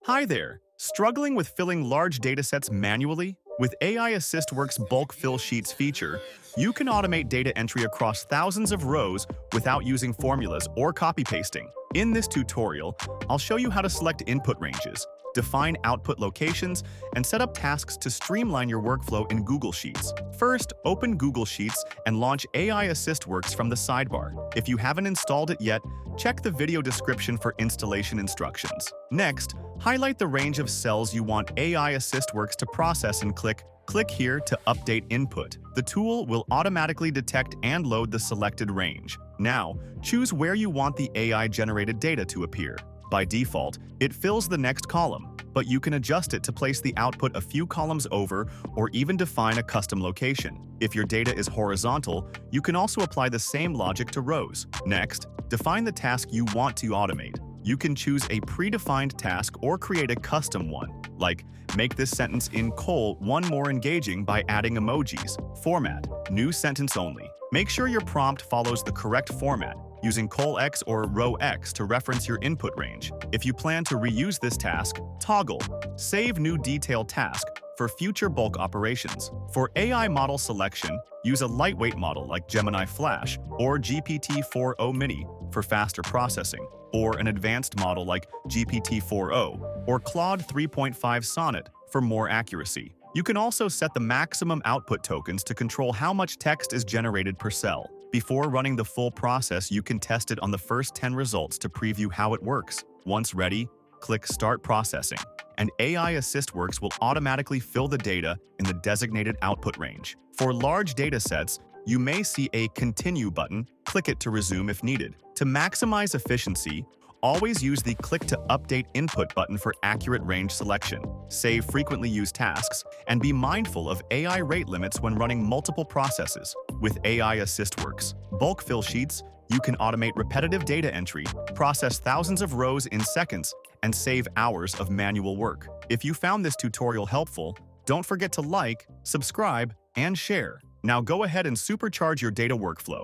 Hi there! Struggling with filling large datasets manually? With AiAssistWorks Bulk Fill Sheets feature, you can automate data entry across thousands of rows without using formulas or copy-pasting. In this tutorial, I'll show you how to select input ranges, define output locations, and set up tasks to streamline your workflow in Google Sheets. First, open Google Sheets and launch AiAssistWorks from the sidebar. If you haven't installed it yet, check the video description for installation instructions. Next, highlight the range of cells you want AiAssistWorks to process and click here to update input. The tool will automatically detect and load the selected range. Now, choose where you want the AI-generated data to appear. By default, it fills the next column, but you can adjust it to place the output a few columns over or even define a custom location. If your data is horizontal, you can also apply the same logic to rows. Next, define the task you want to automate. You can choose a predefined task or create a custom one, like make this sentence in one more engaging by adding emojis. Format, new sentence only. Make sure your prompt follows the correct format, using X or row X to reference your input range. If you plan to reuse this task, toggle Save New Detail Task for future bulk operations. For AI model selection, use a lightweight model like Gemini Flash or GPT-4o Mini for faster processing, or an advanced model like GPT-4o or Claude 3.5 Sonnet for more accuracy. You can also set the maximum output tokens to control how much text is generated per cell. Before running the full process, you can test it on the first 10 results to preview how it works. Once ready, click Start Processing, and AiAssistWorks will automatically fill the data in the designated output range. For large datasets, you may see a Continue button. Click it to resume if needed. To maximize efficiency, always use the Click to Update Input button for accurate range selection. Save frequently used tasks, and be mindful of AI rate limits when running multiple processes. With AiAssistWorks Bulk Fill Sheets, you can automate repetitive data entry, process thousands of rows in seconds, and save hours of manual work. If you found this tutorial helpful, don't forget to like, subscribe, and share. Now go ahead and supercharge your data workflow.